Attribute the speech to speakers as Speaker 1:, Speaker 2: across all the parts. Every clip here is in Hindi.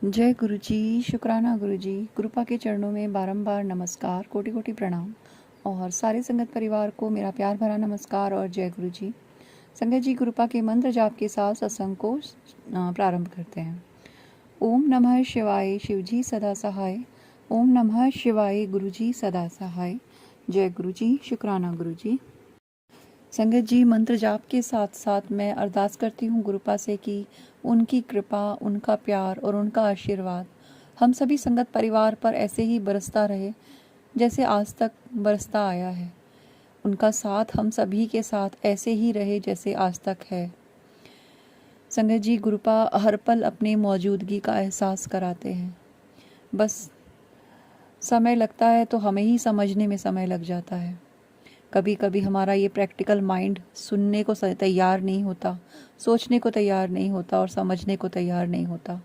Speaker 1: जय गुरु जी, शुक्राना गुरु जी। गुरुपा के चरणों में बारंबार नमस्कार, कोटि कोटि प्रणाम। और सारे संगत परिवार को मेरा प्यार भरा नमस्कार और जय गुरु जी। संगत जी, गुरुपा के मंत्र जाप के साथ सत्संग को प्रारंभ करते हैं। ओम नमः शिवाय, शिव जी सदा सहाय। ओम नमः शिवाय, गुरु जी सदा सहाय। जय गुरु जी, शुक्राना गुरु जी। संगत जी, मंत्र जाप के साथ साथ मैं अरदास करती हूँ गुरुपा से कि उनकी कृपा, उनका प्यार और उनका आशीर्वाद हम सभी संगत परिवार पर ऐसे ही बरसता रहे जैसे आज तक बरसता आया है। उनका साथ हम सभी के साथ ऐसे ही रहे जैसे आज तक है। संगत जी, गुरुपा हर पल अपनी मौजूदगी का एहसास कराते हैं। बस समय लगता है तो हमें ही समझने में समय लग जाता है। कभी कभी हमारा ये प्रैक्टिकल माइंड सुनने को तैयार नहीं होता, सोचने को तैयार नहीं होता और समझने को तैयार नहीं होता।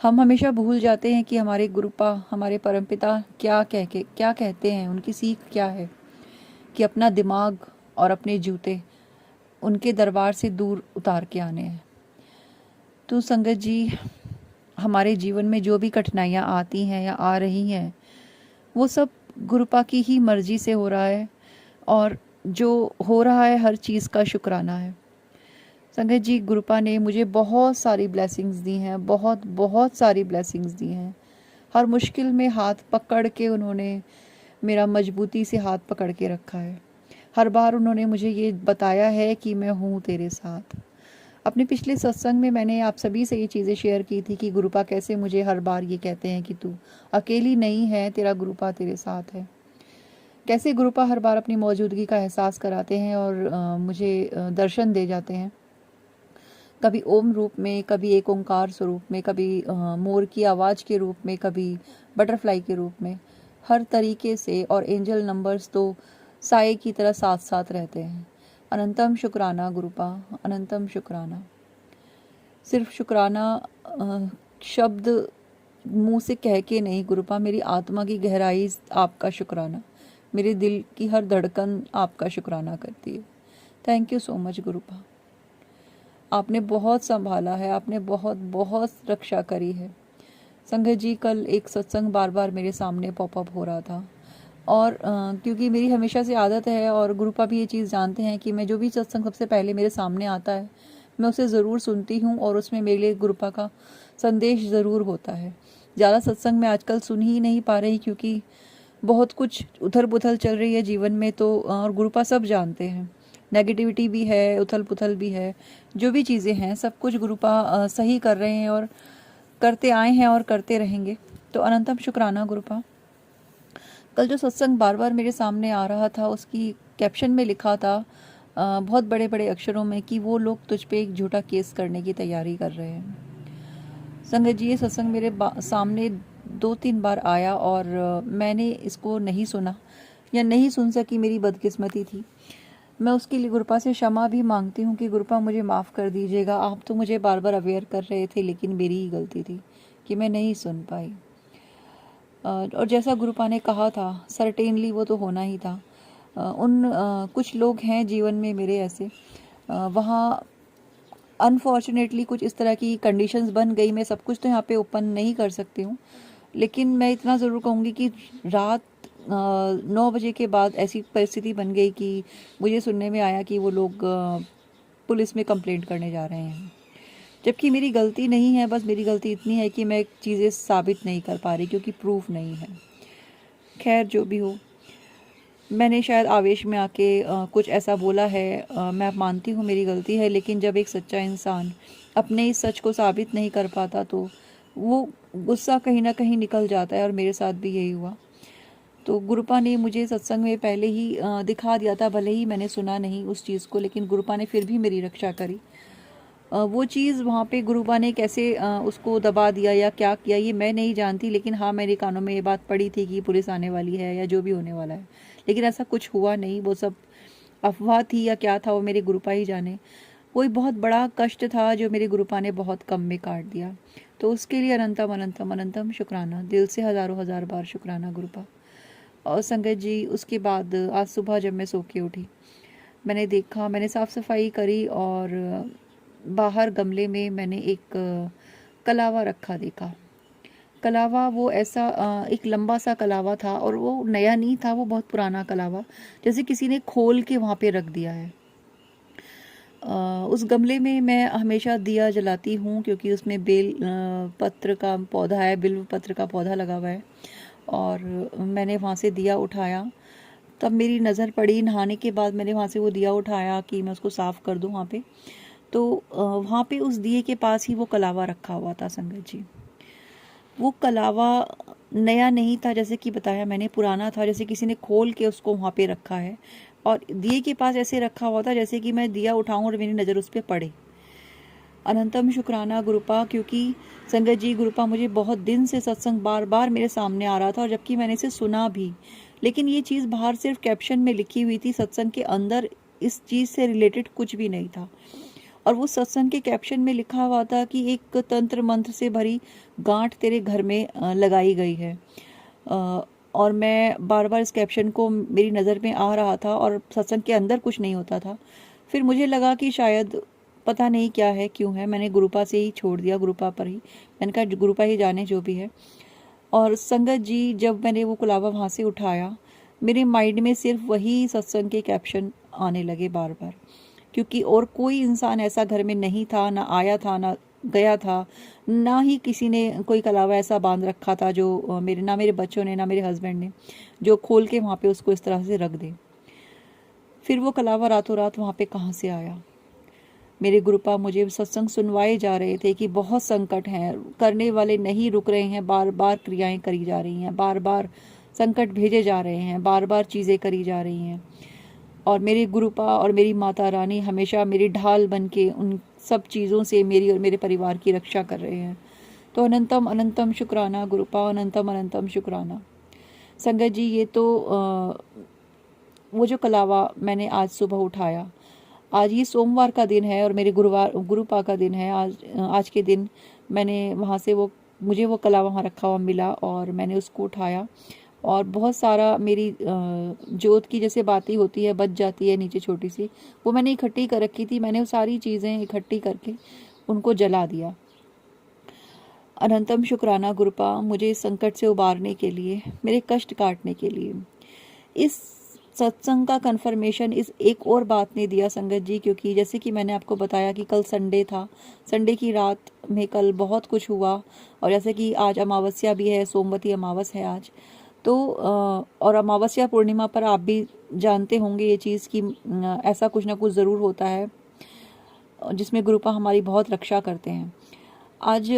Speaker 1: हम हमेशा भूल जाते हैं कि हमारे गुरुपा, हमारे परमपिता क्या कहते हैं, उनकी सीख क्या है, कि अपना दिमाग और अपने जूते उनके दरबार से दूर उतार के आने हैं। तो संगत जी, हमारे जीवन में जो भी कठिनाइयाँ आती हैं या आ रही हैं, वो सब गुरुपा की ही मर्जी से हो रहा है और जो हो रहा है हर चीज़ का शुक्राना है। संगत जी, गुरुपा ने मुझे बहुत सारी ब्लेसिंग्स दी हैं, बहुत बहुत सारी ब्लेसिंग्स दी हैं। हर मुश्किल में हाथ पकड़ के उन्होंने मेरा मजबूती से हाथ पकड़ के रखा है। हर बार उन्होंने मुझे ये बताया है कि मैं हूँ तेरे साथ। अपने पिछले सत्संग में मैंने आप सभी से ये चीज़ें शेयर की थी कि गुरुपा कैसे मुझे हर बार ये कहते हैं कि तू अकेली नहीं है, तेरा गुरुपा तेरे साथ है। कैसे गुरुपा हर बार अपनी मौजूदगी का एहसास कराते हैं और मुझे दर्शन दे जाते हैं। कभी ओम रूप में, कभी एक ओंकार स्वरूप में, कभी मोर की आवाज़ के रूप में, कभी बटरफ्लाई के रूप में। हर तरीके से और एंजल नंबर्स तो साए की तरह साथ साथ रहते हैं। अनंतम शुक्राना गुरुपा, अनंतम शुक्राना। सिर्फ शुक्राना शब्द मुंह से कह के नहीं गुरुपा, मेरी आत्मा की गहराई आपका शुक्राना, मेरे दिल की हर धड़कन आपका शुक्राना करती है। Thank you so much गुरुपा। आपने बहुत संभाला है, आपने बहुत बहुत रक्षा करी है। संगत जी, कल एक सत्संग बार बार मेरे सामने पॉपअप हो रहा था और क्योंकि मेरी हमेशा से आदत है और गुरुपा भी ये चीज़ जानते हैं कि मैं जो भी सत्संग सबसे पहले मेरे सामने आता है मैं उसे ज़रूर सुनती हूँ और उसमें मेरे लिए गुरुपा का संदेश ज़रूर होता है। ज़्यादा सत्संग मैं आजकल सुन ही नहीं पा रही क्योंकि बहुत कुछ उथल पुथल चल रही है जीवन में, तो और गुरुपा सब जानते हैं, नेगेटिविटी भी है, उथल पुथल भी है, जो भी चीज़ें हैं सब कुछ गुरुपा सही कर रहे हैं और करते आए हैं और करते रहेंगे। तो अनंतम शुक्राना गुरुपा। कल जो सत्संग बार बार मेरे सामने आ रहा था उसकी कैप्शन में लिखा था बहुत बड़े बड़े अक्षरों में कि वो लोग तुझ पे एक झूठा केस करने की तैयारी कर रहे हैं। संगत जी, ये सत्संग मेरे सामने 2-3 बार आया और मैंने इसको नहीं सुना या नहीं सुन सकी, मेरी बदकिस्मती थी। मैं उसके लिए गुरुपा से क्षमा भी मांगती हूँ कि गुरुपा मुझे माफ़ कर दीजिएगा। आप तो मुझे बार बार अवेयर कर रहे थे लेकिन मेरी ही गलती थी कि मैं नहीं सुन पाई। और जैसा गुरुपा ने कहा था सर्टेनली वो तो होना ही था। कुछ लोग हैं जीवन में मेरे ऐसे, वहाँ अनफॉर्चुनेटली कुछ इस तरह की कंडीशंस बन गई। मैं सब कुछ तो यहाँ पे ओपन नहीं कर सकती हूँ, लेकिन मैं इतना ज़रूर कहूँगी कि रात 9 बजे के बाद ऐसी परिस्थिति बन गई कि मुझे सुनने में आया कि वो लोग पुलिस में कंप्लेंट करने जा रहे हैं, जबकि मेरी गलती नहीं है। बस मेरी गलती इतनी है कि मैं चीज़ें साबित नहीं कर पा रही क्योंकि प्रूफ नहीं है। खैर, जो भी हो, मैंने शायद आवेश में आके कुछ ऐसा बोला है। मैं मानती हूँ मेरी गलती है, लेकिन जब एक सच्चा इंसान अपने इस सच को साबित नहीं कर पाता तो वो गुस्सा कहीं ना कहीं निकल जाता है और मेरे साथ भी यही हुआ। तो गुरुपा ने मुझे सत्संग में पहले ही दिखा दिया था, भले ही मैंने सुना नहीं उस चीज़ को, लेकिन गुरुपा ने फिर भी मेरी रक्षा करी। वो चीज़ वहाँ पे गुरुपा ने कैसे उसको दबा दिया या क्या किया ये मैं नहीं जानती, लेकिन हाँ, मेरे कानों में ये बात पड़ी थी कि पुलिस आने वाली है या जो भी होने वाला है, लेकिन ऐसा कुछ हुआ नहीं। वो सब अफवाह थी या क्या था, वो मेरे गुरुपा ही जाने। कोई बहुत बड़ा कष्ट था जो मेरे गुरुपा ने बहुत कम में काट दिया, तो उसके लिए अनंतम अनंतम अनंतम शुक्राना, दिल से हज़ारों हज़ार बार शुक्राना गुरुपा। और संगत जी, उसके बाद आज सुबह जब मैं सो के उठी, मैंने देखा, मैंने साफ़ सफाई करी और बाहर गमले में मैंने एक कलावा रखा देखा। कलावा वो ऐसा एक लंबा सा कलावा था और वो नया नहीं था, वो बहुत पुराना कलावा, जैसे किसी ने खोल के वहाँ पे रख दिया है। उस गमले में मैं हमेशा दिया जलाती हूँ क्योंकि उसमें बेल पत्र का पौधा है, बिल्व पत्र का पौधा लगा हुआ है। और मैंने वहाँ से दिया उठाया, तब मेरी नज़र पड़ी, नहाने के बाद मैंने वहाँ से वो दिया उठाया कि मैं उसको साफ़ कर दूँ वहाँ पे। तो वहाँ पे उस दिए के पास ही वो कलावा रखा हुआ था संगत जी। वो कलावा नया नहीं था, जैसे कि बताया मैंने, पुराना था, जैसे किसी ने खोल के उसको वहाँ पे रखा है और दिए के पास ऐसे रखा हुआ था जैसे कि मैं दिया उठाऊं और मेरी नज़र उस पर पड़े। अनंतम शुक्राना गुरुपा, क्योंकि संगत जी गुरुपा मुझे बहुत दिन से सत्संग बार बार मेरे सामने आ रहा था और जबकि मैंने इसे सुना भी, लेकिन ये चीज़ बाहर सिर्फ कैप्शन में लिखी हुई थी, सत्संग के अंदर इस चीज़ से रिलेटेड कुछ भी नहीं था। और वो सत्संग के कैप्शन में लिखा हुआ था कि एक तंत्र मंत्र से भरी गांठ तेरे घर में लगाई गई है। और मैं बार बार इस कैप्शन को मेरी नज़र में आ रहा था और सत्संग के अंदर कुछ नहीं होता था। फिर मुझे लगा कि शायद पता नहीं क्या है, क्यों है, मैंने गुरुपा से ही छोड़ दिया, गुरुपा पर ही, मैंने कहा गुरुपा ही जाने जो भी है। और संगत जी जब मैंने वो कुलावा वहाँ से उठाया, मेरे माइंड में सिर्फ वही सत्संग के कैप्शन आने लगे बार बार, क्योंकि और कोई इंसान ऐसा घर में नहीं था, ना आया था ना गया था, ना ही किसी ने कोई कलावा ऐसा बांध रखा था जो ना मेरे बच्चों ने, ना मेरे हस्बैंड ने, जो खोल के वहाँ पे उसको इस तरह से रख दे। फिर वो कलावा रातों रात वहाँ पे कहाँ से आया? मेरे गुरुपा मुझे सत्संग सुनवाए जा रहे थे कि बहुत संकट हैं, करने वाले नहीं रुक रहे हैं, बार बार क्रियाएं करी जा रही हैं, बार बार संकट भेजे जा रहे हैं, बार बार चीज़ें करी जा रही हैं। और मेरे गुरुपा और मेरी माता रानी हमेशा मेरी ढाल बन के उन सब चीज़ों से मेरी और मेरे परिवार की रक्षा कर रहे हैं। तो अनंतम अनंतम शुक्राना गुरुपा, अनंतम अनंतम शुक्राना। संगत जी ये तो वो जो कलावा मैंने आज सुबह उठाया, आज ये सोमवार का दिन है और मेरे गुरुपा का दिन है। आज के दिन मैंने वहाँ से मुझे वो कलावा वहाँ रखा हुआ मिला और मैंने उसको उठाया और बहुत सारा मेरी जोत की जैसे बातें होती है, बच जाती है नीचे छोटी सी, वो मैंने इकट्ठी कर रखी थी, मैंने वो सारी चीज़ें इकट्ठी करके उनको जला दिया। अनंतम शुक्राना गुरुपा, मुझे इस संकट से उबारने के लिए, मेरे कष्ट काटने के लिए। इस सत्संग का कन्फर्मेशन इस एक और बात ने दिया संगत जी, क्योंकि जैसे कि मैंने आपको बताया कि कल संडे था, संडे की रात में कल बहुत कुछ हुआ और जैसे कि आज अमावस्या भी है, सोमवती अमावस है आज, तो और अमावस्या पूर्णिमा पर आप भी जानते होंगे ये चीज़ कि ऐसा कुछ ना कुछ ज़रूर होता है जिसमें गुरुपा हमारी बहुत रक्षा करते हैं। आज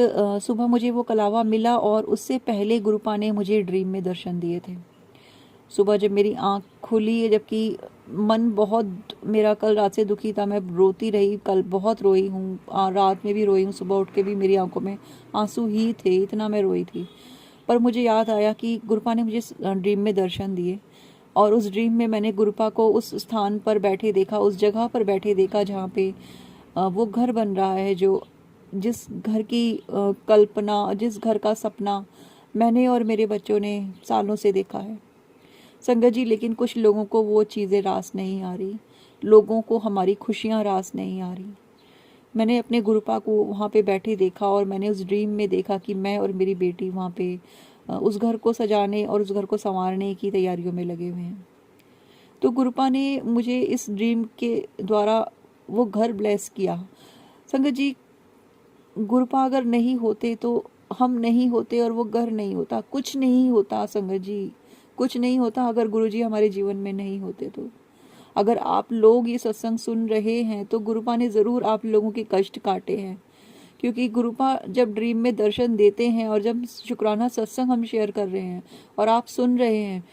Speaker 1: सुबह मुझे वो कलावा मिला और उससे पहले गुरुपा ने मुझे ड्रीम में दर्शन दिए थे। सुबह जब मेरी आँख खुली, जबकि मन बहुत मेरा कल रात से दुखी था, मैं रोती रही, कल बहुत रोई हूँ, रात में भी रोई हूँ, सुबह उठ के भी मेरी आंखों में आंसू ही थे, इतना मैं रोई थी। पर मुझे याद आया कि गुरुपा ने मुझे ड्रीम में दर्शन दिए और उस ड्रीम में मैंने गुरुपा को उस स्थान पर बैठे देखा, उस जगह पर बैठे देखा जहाँ पे वो घर बन रहा है, जो जिस घर की कल्पना, जिस घर का सपना मैंने और मेरे बच्चों ने सालों से देखा है संगत जी। लेकिन कुछ लोगों को वो चीज़ें रास नहीं आ रही, लोगों को हमारी खुशियाँ रास नहीं आ रही। मैंने अपने गुरुपा को वहाँ पे बैठे देखा और मैंने उस ड्रीम में देखा कि मैं और मेरी बेटी वहाँ पे उस घर को सजाने और उस घर को संवारने की तैयारियों में लगे हुए हैं। तो गुरुपा ने मुझे इस ड्रीम के द्वारा वो घर ब्लेस किया संगत जी। गुरुपा अगर नहीं होते तो हम नहीं होते और वो घर नहीं होता, कुछ नहीं होता संगत जी, कुछ नहीं होता अगर गुरुजी हमारे जीवन में नहीं होते तो। अगर आप लोग ये सत्संग सुन रहे हैं तो गुरुपा ने ज़रूर आप लोगों के कष्ट काटे हैं, क्योंकि गुरुपा जब ड्रीम में दर्शन देते हैं और जब शुक्राना सत्संग हम शेयर कर रहे हैं और आप सुन रहे हैं,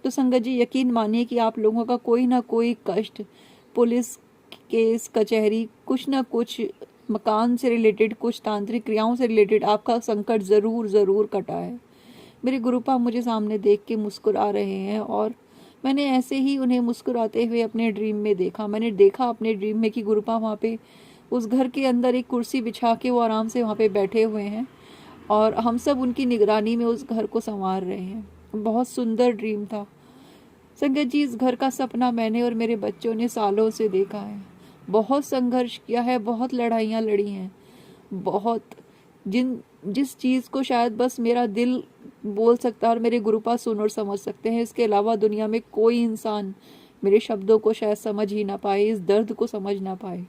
Speaker 1: तो संगत जी यकीन मानिए कि आप लोगों का कोई ना कोई कष्ट, पुलिस केस कचहरी, कुछ ना कुछ मकान से रिलेटेड, कुछ तांत्रिक क्रियाओं से रिलेटेड आपका संकट ज़रूर ज़रूर कटा है। मेरे गुरुपा मुझे सामने देख के मुस्कुरा रहे हैं और मैंने ऐसे ही उन्हें मुस्कुराते हुए अपने ड्रीम में देखा। मैंने देखा अपने ड्रीम में कि गुरुपा वहाँ पे उस घर के अंदर एक कुर्सी बिछा के वो आराम से वहाँ पे बैठे हुए हैं और हम सब उनकी निगरानी में उस घर को संवार रहे हैं। बहुत सुंदर ड्रीम था संगत जी। इस घर का सपना मैंने और मेरे बच्चों ने सालों से देखा है, बहुत संघर्ष किया है, बहुत लड़ाइयाँ लड़ी हैं, बहुत जिस चीज़ को शायद बस मेरा दिल बोल सकता है और मेरे गुरुपा सुन और समझ सकते हैं, इसके अलावा दुनिया में कोई इंसान मेरे शब्दों को शायद समझ ही ना पाए, इस दर्द को समझ ना पाए।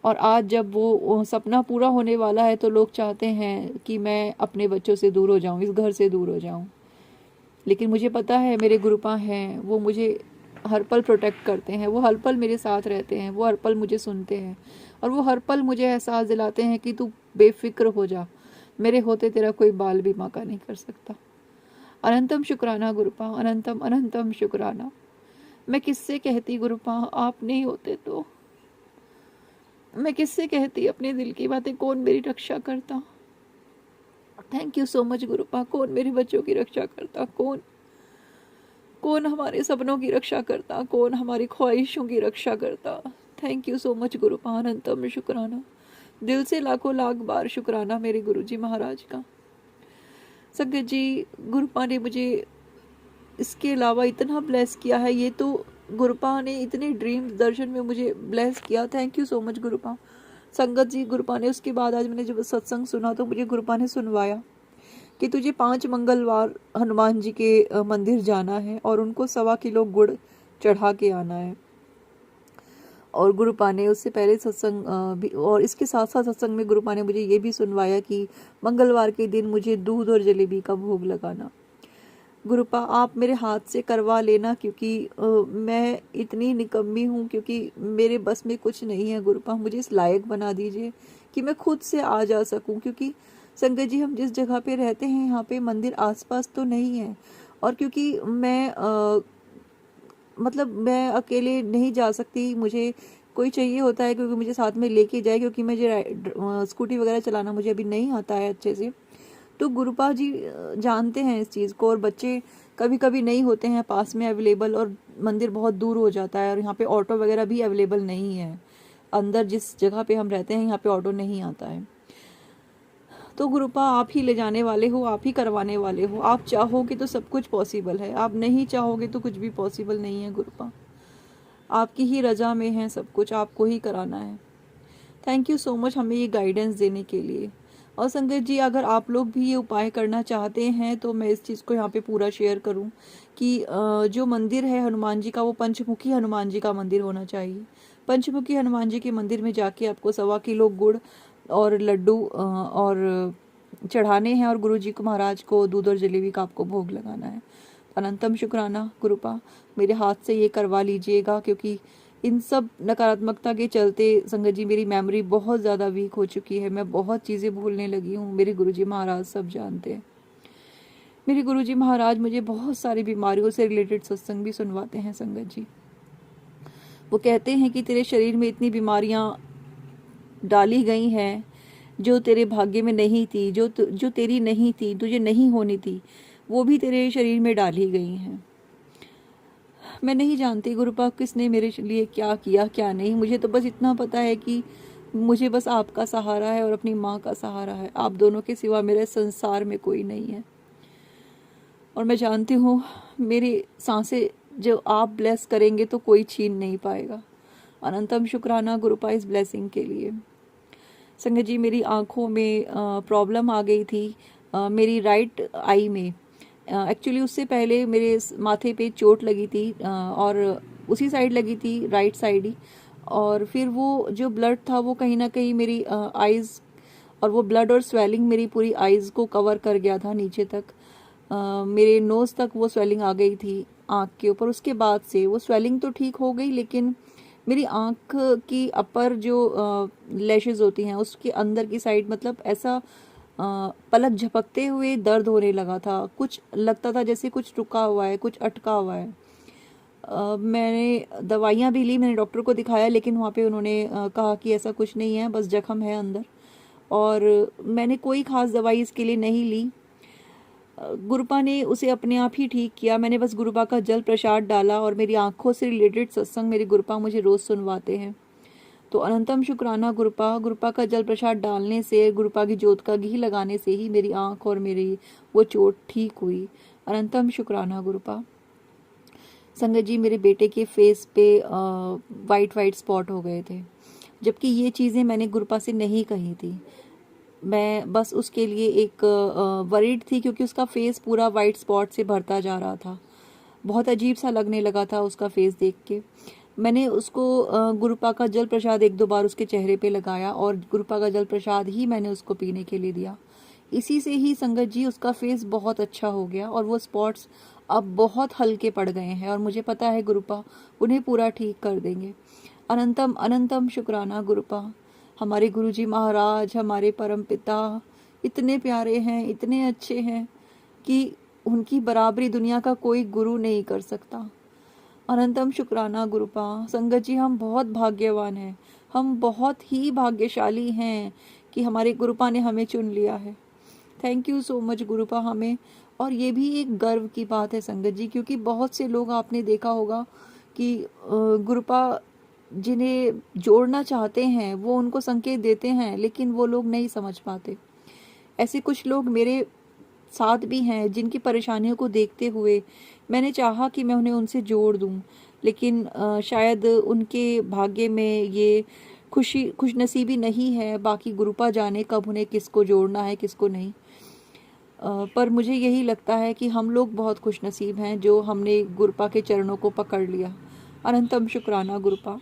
Speaker 1: और आज जब वो सपना पूरा होने वाला है तो लोग चाहते हैं कि मैं अपने बच्चों से दूर हो जाऊं, इस घर से दूर हो जाऊं। लेकिन मुझे पता है मेरे गुरुपा हैं, वो मुझे हर पल प्रोटेक्ट करते हैं, वो हर पल मेरे साथ रहते हैं, वो हर पल मुझे सुनते हैं और वो हर पल मुझे एहसास दिलाते हैं कि तू बेफिक्र हो जा, मेरे होते तेरा कोई बाल भी बांका नहीं कर सकता। अनंतम शुक्राना गुरुपा, अनंतम अनंतम शुक्राना। मैं किससे कहती गुरुपा, आप नहीं होते तो। मैं किससे कहती अपने दिल की बातें, कौन मेरी रक्षा करता। Thank you so much गुरुपा। कौन मेरे बच्चों की रक्षा करता, कौन कौन हमारे सपनों की रक्षा करता, कौन हमारी ख्वाहिशों की रक्षा करता। थैंक यू सो मच गुरुपा, अनंतम शुक्राना। दिल से लाखों लाख बार शुक्राना मेरे गुरुजी महाराज का। संगत जी, गुरुपा ने मुझे इसके अलावा इतना ब्लेस किया है, ये तो गुरुपा ने इतने ड्रीम दर्शन में मुझे ब्लेस किया। Thank you so much गुरुपा। संगत जी, गुरुपा ने उसके बाद आज मैंने जब सत्संग सुना तो मुझे गुरुपा ने सुनवाया कि तुझे 5 मंगलवार हनुमान जी के मंदिर जाना है और उनको 1.25 किलो गुड़ चढ़ा के आना है। और गुरुपा ने उससे पहले सत्संग भी, और इसके साथ साथ सत्संग में गुरुपा ने मुझे ये भी सुनवाया कि मंगलवार के दिन मुझे दूध और जलेबी का भोग लगाना। गुरुपा, आप मेरे हाथ से करवा लेना, क्योंकि मैं इतनी निकम्मी हूँ, क्योंकि मेरे बस में कुछ नहीं है। गुरुपा, मुझे इस लायक बना दीजिए कि मैं खुद से आ जा सकूँ, क्योंकि संगत जी, हम जिस जगह पे रहते हैं यहाँ पे मंदिर आसपास तो नहीं है। और क्योंकि मैं मतलब मैं अकेले नहीं जा सकती, मुझे कोई चाहिए होता है क्योंकि मुझे साथ में लेके जाए, क्योंकि मुझे स्कूटी वगैरह चलाना मुझे अभी नहीं आता है अच्छे से। तो गुरुपा जी जानते हैं इस चीज़ को, और बच्चे कभी कभी नहीं होते हैं पास में अवेलेबल, और मंदिर बहुत दूर हो जाता है, और यहाँ पे ऑटो वगैरह भी अवेलेबल नहीं है। अंदर जिस जगह पे हम रहते हैं यहाँ पे ऑटो नहीं आता है। तो गुरुपा, आप ही ले जाने वाले हो, आप ही करवाने वाले हो। आप चाहोगे तो सब कुछ पॉसिबल है, आप नहीं चाहोगे तो कुछ भी पॉसिबल नहीं है। गुरुपा, आपकी ही रजा में है सब कुछ, आपको ही कराना है। थैंक यू सो मच हमें ये गाइडेंस देने के लिए। और संगत जी, अगर आप लोग भी ये उपाय करना चाहते हैं तो मैं इस चीज़ को यहाँ पे पूरा शेयर करूँ कि जो मंदिर है हनुमान जी का, वो पंचमुखी हनुमान जी का मंदिर होना चाहिए। पंचमुखी हनुमान जी के मंदिर में जाके आपको 1.25 किलो गुड़ और लड्डू और चढ़ाने हैं, और गुरु जी को महाराज को दूध और जलेबी का आपको भोग लगाना है। अनंतम शुक्राना गुरुपा, मेरे हाथ से ये करवा लीजिएगा, क्योंकि इन सब नकारात्मकता के चलते संगत जी मेरी मेमोरी बहुत ज़्यादा वीक हो चुकी है, मैं बहुत चीज़ें भूलने लगी हूँ। मेरे गुरुजी महाराज सब जानते हैं। मेरे गुरुजी महाराज मुझे बहुत सारी बीमारियों से रिलेटेड सत्संग भी सुनवाते हैं। संगत जी, वो कहते हैं कि तेरे शरीर में इतनी बीमारियाँ डाली गई हैं जो तेरे भाग्य में नहीं थी, जो तेरी नहीं थी, तुझे नहीं होनी थी, वो भी तेरे शरीर में डाली गई हैं। मैं नहीं जानती गुरुपा किसने मेरे लिए क्या किया क्या नहीं, मुझे तो बस इतना पता है कि मुझे बस आपका सहारा है और अपनी माँ का सहारा है। आप दोनों के सिवा मेरे संसार में कोई नहीं है। और मैं जानती हूँ मेरी सांसें जो आप ब्लेस करेंगे तो कोई छीन नहीं पाएगा। अनंतम शुक्राना गुरुपा इस ब्लेसिंग के लिए। संगत जी, मेरी आँखों में प्रॉब्लम आ गई थी, मेरी राइट आई में। एक्चुअली उससे पहले मेरे माथे पे चोट लगी थी, और उसी साइड लगी थी, राइट साइड ही। और फिर वो जो ब्लड था वो कहीं ना कहीं मेरी आइज़, और वो ब्लड और स्वेलिंग मेरी पूरी आइज़ को कवर कर गया था नीचे तक। मेरे नोज़ तक वो स्वेलिंग आ गई थी आँख के ऊपर। उसके बाद से वो स्वेलिंग तो ठीक हो गई, लेकिन मेरी आँख की अपर जो लैशेज़ होती हैं उसके अंदर की साइड, मतलब ऐसा पलक झपकते हुए दर्द होने लगा था। कुछ लगता था जैसे कुछ रुका हुआ है, कुछ अटका हुआ है। मैंने दवाइयाँ भी ली, मैंने डॉक्टर को दिखाया, लेकिन वहाँ पे उन्होंने कहा कि ऐसा कुछ नहीं है, बस जख्म है अंदर। और मैंने कोई ख़ास दवाई इसके लिए नहीं ली। गुरुपा ने उसे अपने आप ही ठीक किया। मैंने बस गुरुपा का जल प्रसाद डाला, और मेरी आँखों से रिलेटेड सत्संग मेरे गुरुपा मुझे रोज़ सुनवाते हैं। तो अनंतम शुक्राना गुरुपा। गुरुपा का जल प्रसाद डालने से, गुरुपा की जोत का घी लगाने से ही मेरी आँख और मेरी वो चोट ठीक हुई। अनंतम शुक्राना गुरुपा। संगत जी, मेरे बेटे के फेस पे वाइट वाइट स्पॉट हो गए थे, जबकि ये चीज़ें मैंने गुरुपा से नहीं कही थी। मैं बस उसके लिए एक वरीड थी, क्योंकि उसका फेस पूरा वाइट स्पॉट से भरता जा रहा था। बहुत अजीब सा लगने लगा था उसका फेस देख के। मैंने उसको गुरुपा का जल प्रसाद एक दो बार उसके चेहरे पे लगाया और गुरुपा का जल प्रसाद ही मैंने उसको पीने के लिए दिया। इसी से ही संगत जी उसका फेस बहुत अच्छा हो गया और वो स्पॉट्स अब बहुत हल्के पड़ गए हैं और मुझे पता है गुरुपा उन्हें पूरा ठीक कर देंगे। अनंतम अनंतम शुक्राना गुरुपा। हमारे गुरुजी महाराज, हमारे परम पिता इतने प्यारे हैं, इतने अच्छे हैं कि उनकी बराबरी दुनिया का कोई गुरु नहीं कर सकता। अनंतम शुक्राना गुरुपा। संगत जी हम बहुत भाग्यवान हैं, हम बहुत ही भाग्यशाली हैं कि हमारे गुरुपा ने हमें चुन लिया है। थैंक यू सो मच गुरुपा हमें। और ये भी एक गर्व की बात है संगत जी, क्योंकि बहुत से लोग आपने देखा होगा कि गुरुपा जिन्हें जोड़ना चाहते हैं वो उनको संकेत देते हैं, लेकिन वो लोग नहीं समझ पाते। ऐसे कुछ लोग मेरे साथ भी हैं जिनकी परेशानियों को देखते हुए मैंने चाहा कि मैं उन्हें उनसे जोड़ दूं, लेकिन शायद उनके भाग्य में ये खुशनसीबी नहीं है। बाकी गुरुपा जाने कब उन्हें किसको जोड़ना है किसको नहीं। पर मुझे यही लगता है कि हम लोग बहुत खुशनसीब हैं जो हमने गुरुपा के चरणों को पकड़ लिया। अनंतम शुक्राना गुरुपा।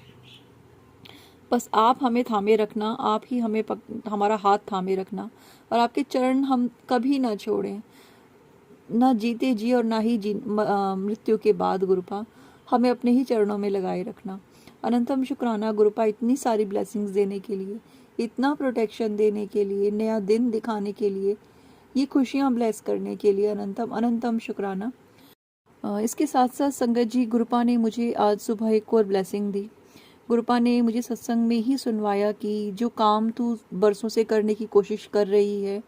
Speaker 1: बस आप हमें थामे रखना, आप ही हमें हमारा हाथ थामे रखना और आपके चरण हम कभी ना छोड़ें, ना जीते जी और ना ही मृत्यु के बाद गुरुपा हमें अपने ही चरणों में लगाए रखना। अनंतम शुक्राना गुरुपा इतनी सारी ब्लेसिंग्स देने के लिए, इतना प्रोटेक्शन देने के लिए, नया दिन दिखाने के लिए, ये खुशियाँ ब्लेस करने के लिए अनंतम अनंतम शुक्राना। इसके साथ साथ संगत जी गुरुपा ने मुझे आज सुबह एक और ब्लेसिंग दी। गुरुपा ने मुझे सत्संग में ही सुनवाया कि जो काम तू बरसों से करने की कोशिश कर रही है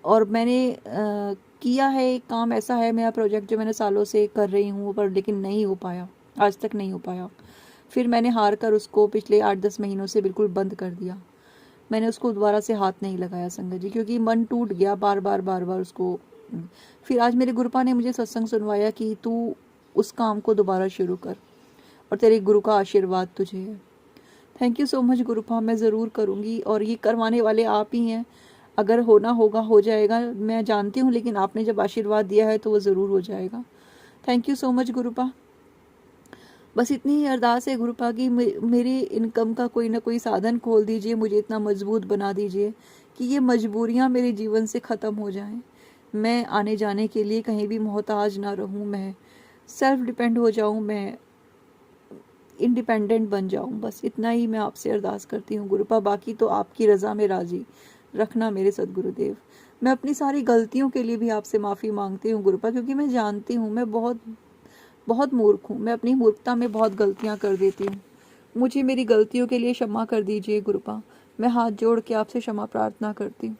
Speaker 1: और मैंने किया है, एक काम ऐसा है मेरा प्रोजेक्ट जो मैंने सालों से कर रही हूँ पर लेकिन नहीं हो पाया, आज तक नहीं हो पाया। फिर मैंने हार कर उसको पिछले 8-10 महीनों से बिल्कुल बंद कर दिया। मैंने उसको दोबारा से हाथ नहीं लगाया संगत जी, क्योंकि मन टूट गया बार बार उसको। फिर आज मेरे गुरुपा ने मुझे सत्संग सुनवाया कि तू उस काम को दोबारा शुरू कर और तेरे गुरु का आशीर्वाद तुझे है। थैंक यू सो मच गुरुपा, मैं ज़रूर करूँगी और ये करवाने वाले आप ही हैं। अगर होना होगा हो जाएगा, मैं जानती हूँ, लेकिन आपने जब आशीर्वाद दिया है तो वो ज़रूर हो जाएगा। Thank you so much गुरुपा। बस इतनी ही अरदास है गुरुपा की मेरी इनकम का कोई ना कोई साधन खोल दीजिए, मुझे इतना मजबूत बना दीजिए कि ये मजबूरियाँ मेरे जीवन से ख़त्म हो जाएं। मैं आने जाने के लिए कहीं भी मोहताज ना रहूँ, मैं सेल्फ डिपेंड हो जाऊँ, मैं इंडिपेंडेंट बन जाऊँ। बस इतना ही मैं आपसे अरदास करती हूँ गुरुपा। बाकी तो आपकी रज़ा में राज़ी रखना मेरे सदगुरुदेव। मैं अपनी सारी गलतियों के लिए भी आपसे माफ़ी मांगती हूँ गुरुपा, क्योंकि मैं जानती हूँ मैं बहुत मूर्ख हूँ। मैं अपनी मूर्खता में बहुत गलतियाँ कर देती हूँ। मुझे मेरी गलतियों के लिए क्षमा कर दीजिए गुरुपा। मैं हाथ जोड़ के आपसे क्षमा प्रार्थना करती हूँ।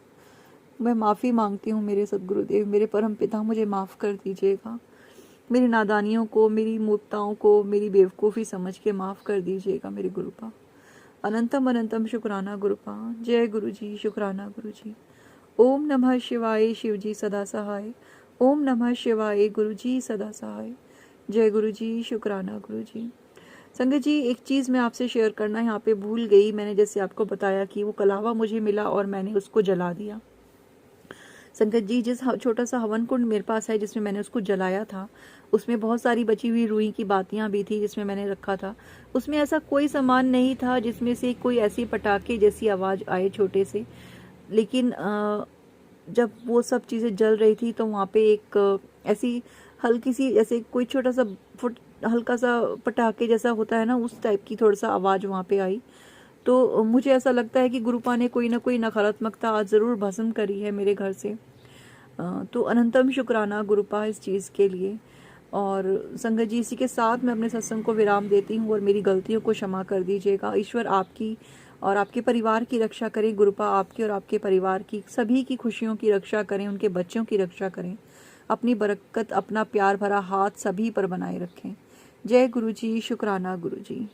Speaker 1: मैं माफ़ी मांगती हूँ मेरे सदगुरुदेव, मेरे परम पिता, मुझे माफ़ कर दीजिएगा। मेरी नादानियों को, मेरी मूर्खताओं को, मेरी बेवकूफ़ी समझ के माफ़ कर दीजिएगा मेरे गुरुपा। अनंतम अनंतम शुक्राना गुरुपा। जय गुरु जी, शुक्राना गुरु जी। ओम नमः शिवाय, शिव जी सदा सहाय। ओम नमः शिवाय, गुरु जी सदा सहाय। जय गुरु जी, शुक्राना गुरु जी। संगत जी एक चीज़ मैं आपसे शेयर करना यहाँ पे भूल गई। मैंने जैसे आपको बताया कि वो कलावा मुझे मिला और मैंने उसको जला दिया। संगत जी जिस छोटा सा हवन कुंड मेरे पास है जिसमें मैंने उसको जलाया था, उसमें बहुत सारी बची हुई रुई की बातियां भी थी जिसमें मैंने रखा था। उसमें ऐसा कोई सामान नहीं था जिसमें से कोई ऐसी पटाखे जैसी आवाज़ आए छोटे से। लेकिन जब वो सब चीज़ें जल रही थी तो वहाँ पे एक ऐसी हल्की सी, जैसे कोई छोटा सा हल्का सा पटाखे जैसा होता है ना, उस टाइप की थोड़ा सा आवाज़ वहाँ पे आई। तो मुझे ऐसा लगता है कि गुरुपा ने कोई ना कोई नकारात्मकता आज ज़रूर भस्म करी है मेरे घर से। तो अनंतम शुक्राना गुरुपा इस चीज़ के लिए। और संगत जी इसी के साथ मैं अपने सत्संग को विराम देती हूँ और मेरी गलतियों को क्षमा कर दीजिएगा। ईश्वर आपकी और आपके परिवार की रक्षा करें। गुरुपा आपकी और आपके परिवार की, सभी की खुशियों की रक्षा करें, उनके बच्चों की रक्षा करें। अपनी बरकत, अपना प्यार भरा हाथ सभी पर बनाए रखें। जय गुरु जी, शुक्राना गुरु जी।